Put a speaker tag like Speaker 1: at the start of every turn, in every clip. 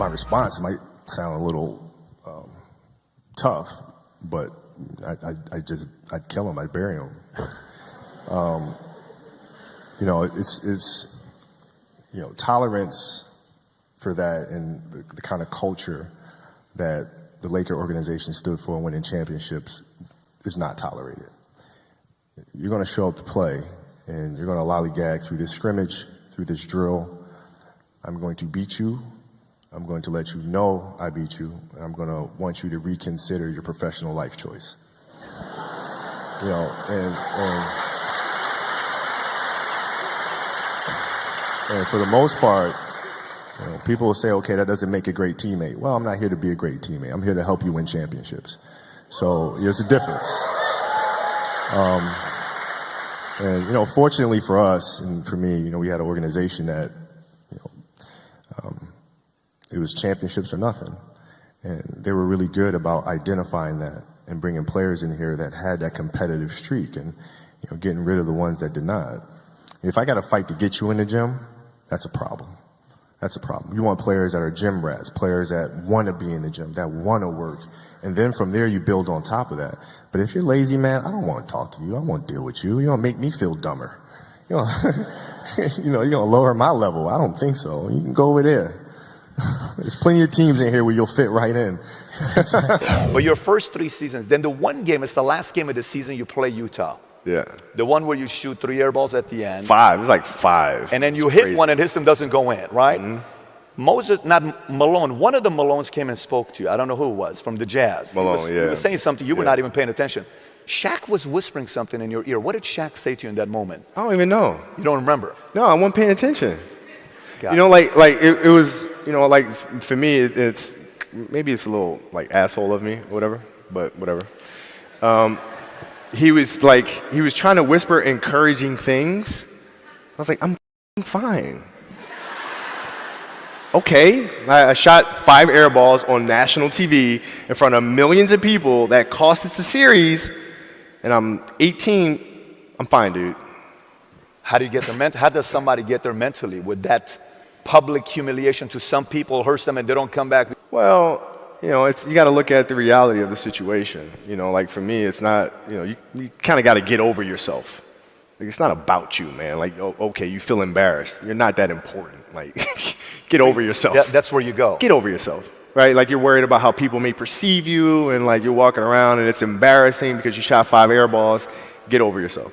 Speaker 1: my response might sound a little tough, but I'd kill him, I'd bury him. You know, it's you know, tolerance for that and the kind of culture that the Laker organization stood for winning championships is not tolerated. You're going to show up to play, and you're going to lollygag through this scrimmage, through this drill. I'm going to beat you. I'm going to let you know I beat you. And I'm going to want you to reconsider your professional life choice. You know, and for the most part, you know, people will say, okay, that doesn't make a great teammate. Well, I'm not here to be a great teammate. I'm here to help you win championships. So there's a difference. And, you know, fortunately for us and for me, you know, we had an organization that, you know, it was championships or nothing. And they were really good about identifying that and bringing players in here that had that competitive streak and, you know, getting rid of the ones that did not. If I got to fight to get you in the gym, that's a problem. That's a problem. You want players that are gym rats, players that want to be in the gym, that want to work. And then from there, you build on top of that. But if you're lazy, man, I don't want to talk to you. I don't want to deal with you. You're going to make me feel dumber. You know, you know, you're going to lower my level. I don't think so. You can go over there. There's plenty of teams in here where you'll fit right in.
Speaker 2: But your first 3 seasons, then the one game, it's the last game of the season you play Utah.
Speaker 1: Yeah.
Speaker 2: The one where you shoot 3 air balls at the end.
Speaker 1: 5. It was like 5.
Speaker 2: And then you hit one and his team doesn't go in, right?
Speaker 1: Mm-hmm.
Speaker 2: Moses, not Malone, one of the Malones came and spoke to you. I don't know who it was, from the Jazz.
Speaker 1: Malone,
Speaker 2: he was saying something, you were not even paying attention. Shaq was whispering something in your ear. What did Shaq say to you in that moment?
Speaker 1: I don't even know.
Speaker 2: You don't remember?
Speaker 1: No, I wasn't paying attention.
Speaker 2: Got
Speaker 1: you know, like it was, you know, like for me, it's maybe it's a little like asshole of me or whatever, but whatever. He was trying to whisper encouraging things. I was like, I'm fine. Okay, I shot 5 air balls on national TV in front of millions of people that cost us the series, and I'm 18. I'm fine, dude.
Speaker 2: How do you get there how does somebody get there mentally with that public humiliation? To some people hurts them and they don't come back?
Speaker 1: Well, you know, you got to look at the reality of the situation. You know, like for me, it's not, you know, you kind of got to get over yourself. Like, it's not about you, man. Like, oh, okay, you feel embarrassed. You're not that important. Like, get over yourself.
Speaker 2: That's where you go.
Speaker 1: Get over yourself, right? Like, you're worried about how people may perceive you, and like you're walking around and it's embarrassing because you shot 5 air balls. Get over yourself,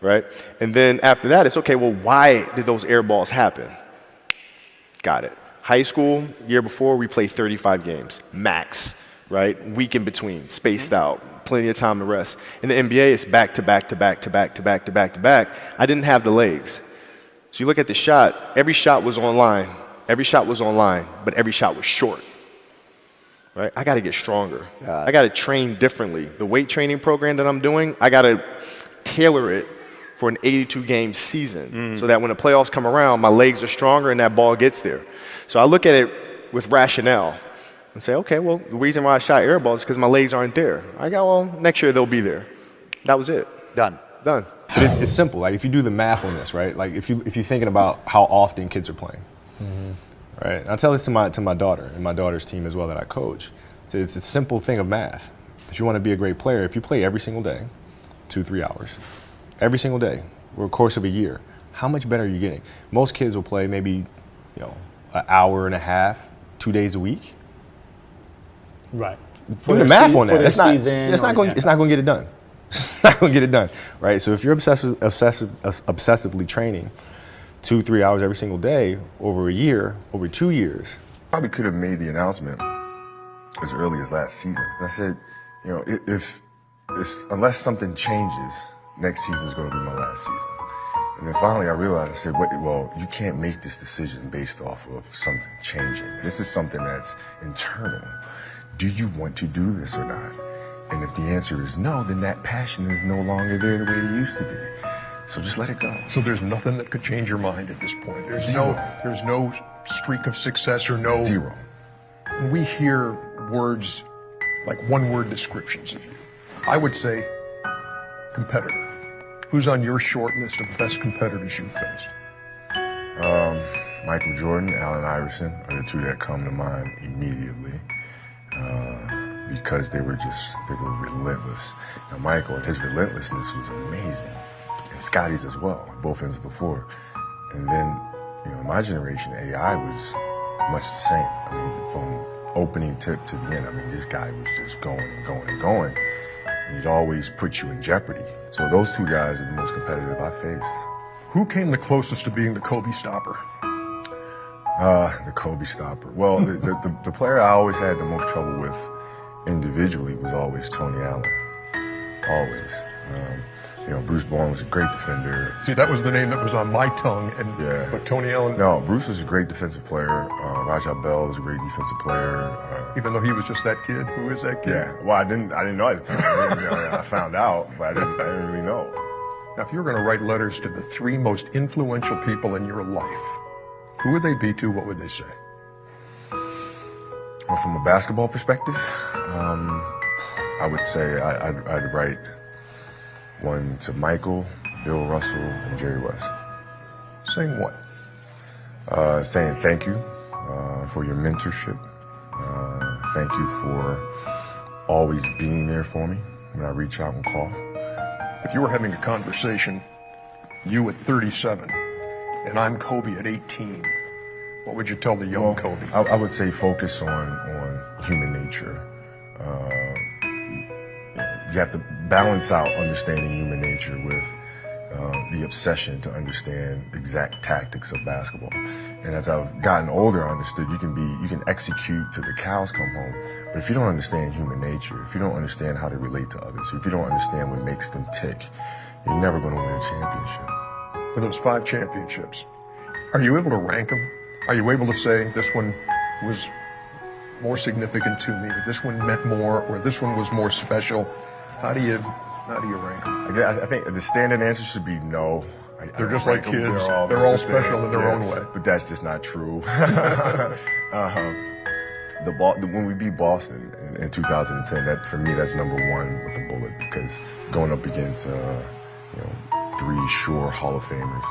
Speaker 1: right? And then after that, it's okay, well, why did those air balls happen? Got it. High school, year before, we played 35 games, max, right? Week in between, spaced out, plenty of time to rest. In the NBA, it's back to back to back to back to back to back to back. I didn't have the legs. So you look at the shot, every shot was online. Every shot was online, but every shot was short, right? I got to get stronger. I got to train differently. The weight training program that I'm doing, I got to tailor it for an 82-game season so that when the playoffs come around, my legs are stronger and that ball gets there. So I look at it with rationale and say, okay, well, the reason why I shot air balls is because my legs aren't there. I go, well, next year they'll be there. That was it.
Speaker 2: Done.
Speaker 1: Done.
Speaker 3: But it's simple. Like, if you do the math on this, right? Like, if you're thinking about how often kids are playing, right? And I tell this to my daughter and my daughter's team as well that I coach. It's a simple thing of math. If you want to be a great player, if you play every single day, 2-3 hours, every single day, over the course of a year, how much better are you getting? Most kids will play maybe, you know, an hour and a half, 2 days a week.
Speaker 4: Right.
Speaker 3: Do the math on that. It's not going to get it done. It's not going to get it done, right? So if you're obsessively training 2-3 hours every single day over a year, over 2 years.
Speaker 5: Probably could have made the announcement as early as last season. And I said, you know, if unless something changes, next season is going to be my last season. And then finally I realized, I said, wait, well, you can't make this decision based off of something changing. This is something that's internal. Do you want to do this or not? And if the answer is no, then that passion is no longer there the way it used to be. So just let it go.
Speaker 6: So there's nothing that could change your mind at this point. There's no streak of success or no...
Speaker 5: Zero.
Speaker 6: When we hear words like one-word descriptions of you, I would say competitor. Who's on your short list of best competitors you've faced?
Speaker 5: Michael Jordan, Allen Iverson are the two that come to mind immediately because they were relentless. Now Michael, his relentlessness was amazing, and Scotty's as well, on both ends of the floor. And then, my generation, AI was much the same. I mean, from opening tip to the end, I mean, this guy was just going and going and going. And he'd always put you in jeopardy. So those two guys are the most competitive I faced.
Speaker 6: Who came the closest to being the Kobe stopper?
Speaker 5: The Kobe stopper. Well, the player I always had the most trouble with individually was always Tony Allen. Always. Bruce Bowen was a great defender.
Speaker 6: See, that was the name that was on my tongue, but Tony Allen...
Speaker 5: No, Bruce was a great defensive player. Rajah Bell was a great defensive player.
Speaker 6: Even though he was just that kid? Who is that kid?
Speaker 5: Yeah, well, I didn't know at the time. I found out, but I didn't really know.
Speaker 6: Now, if you were going to write letters to the 3 most influential people in your life, who would they be to? What would they say?
Speaker 5: Well, from a basketball perspective, I would say I'd write one to Michael, Bill Russell, and Jerry West.
Speaker 6: Saying what?
Speaker 5: Saying thank you for your mentorship. Thank you for always being there for me when I reach out and call.
Speaker 6: If you were having a conversation, you at 37, and I'm Kobe at 18, what would you tell the young Kobe?
Speaker 5: I would say focus on human nature. You have to balance out understanding human nature with the obsession to understand exact tactics of basketball. And as I've gotten older, I understood you can execute till the cows come home, but if you don't understand human nature, if you don't understand how to relate to others, if you don't understand what makes them tick, you're never going to win a championship.
Speaker 6: For those 5 championships, are you able to rank them? Are you able to say this one was more significant to me, this one meant more, or this one was more special? How do you rank them?
Speaker 5: I think the standard answer should be no.
Speaker 6: They're just like kids. They're all special in their own way.
Speaker 5: But that's just not true. When we beat Boston in 2010, that for me that's number 1 with a bullet, because going up against 3 sure Hall of Famers,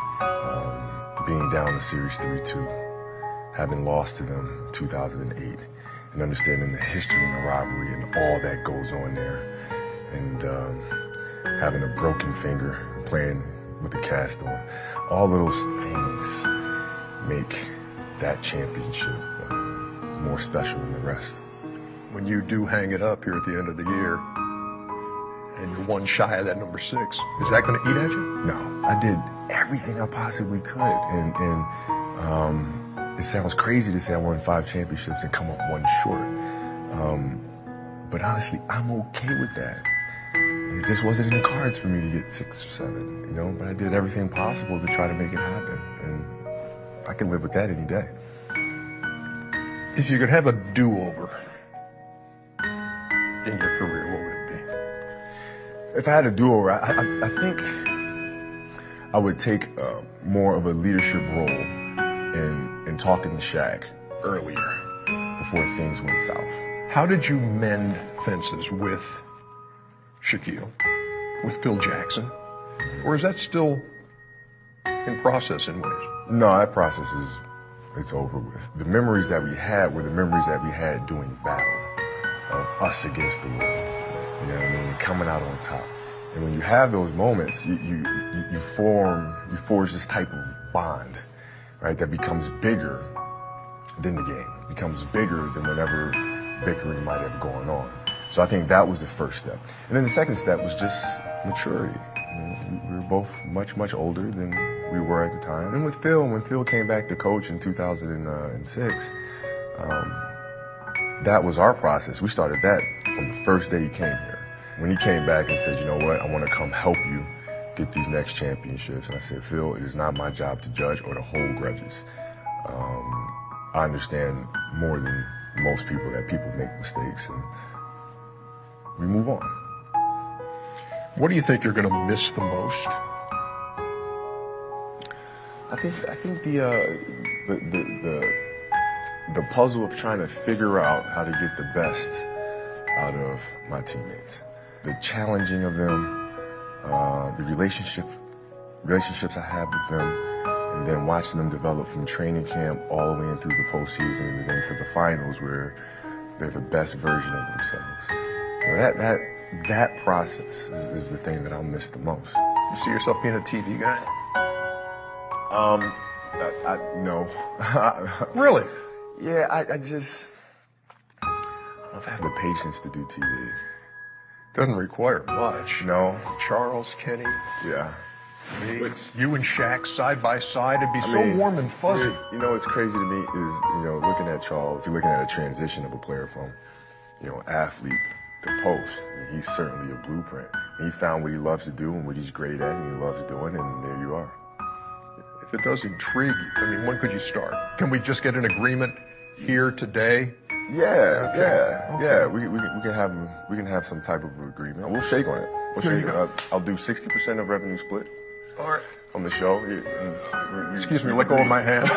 Speaker 5: being down the series 3-2, having lost to them in 2008, and understanding the history and the rivalry and all that goes on there, and having a broken finger and playing with a cast on. All of those things make that championship more special than the rest.
Speaker 6: When you do hang it up here at the end of the year, and you're 1 shy of that number 6, is that going to eat at you?
Speaker 5: No, I did everything I possibly could, and it sounds crazy to say I won 5 championships and come up 1 short. But honestly, I'm okay with that. It just wasn't in the cards for me to get 6 or 7, but I did everything possible to try to make it happen. And I can live with that any day.
Speaker 6: If you could have a do-over in your career, what would it be?
Speaker 5: If I had a do-over, I think I would take more of a leadership role in talking to Shaq earlier before things went south.
Speaker 6: How did you mend fences with Shaquille, with Phil Jackson? Or is that still in process in ways?
Speaker 5: No, that process it's over with. The memories that we had were the memories that we had doing battle of us against the world. You know what I mean? And coming out on top. And when you have those moments, you forge this type of bond, right? That becomes bigger than the game, becomes bigger than whatever bickering might have gone on. So I think that was the first step. And then the second step was just maturity. We were both much, much older than we were at the time. And with Phil, when Phil came back to coach in 2006, that was our process. We started that from the first day he came here. When he came back and said, you know what, I want to come help you get these next championships. And I said, Phil, it is not my job to judge or to hold grudges. I understand more than most people that people make mistakes, and we move on.
Speaker 6: What do you think you're going to miss the most?
Speaker 5: I think the puzzle of trying to figure out how to get the best out of my teammates, the challenging of them, the relationships I have with them, and then watching them develop from training camp all the way in through the postseason and then to the finals where they're the best version of themselves. You know, that process is the thing that I'll miss the most.
Speaker 6: You see yourself being a TV guy?
Speaker 5: No.
Speaker 6: Really?
Speaker 5: Yeah, I don't know if I have the patience to do TV.
Speaker 6: Doesn't require much.
Speaker 5: No.
Speaker 6: Charles, Kenny,
Speaker 5: Yeah.
Speaker 6: me, you and Shaq side by side. It'd be so
Speaker 5: mean,
Speaker 6: warm and fuzzy.
Speaker 5: You know what's crazy to me is, you know, looking at Charles, you're looking at a transition of a player from, you know, athlete to post. I mean, he's certainly a blueprint. He found what he loves to do and what he's great at and he loves doing, and there you are.
Speaker 6: If it does intrigue you, I mean, when could you start? Can we just get an agreement here today?
Speaker 5: Yeah,
Speaker 6: Okay.
Speaker 5: yeah. We can have some type of agreement. We'll shake on it. We'll
Speaker 6: Here you
Speaker 5: shake
Speaker 6: go.
Speaker 5: on it. I'll do 60% of revenue split
Speaker 6: All right.
Speaker 5: on the show.
Speaker 6: Excuse me, let go of my hand.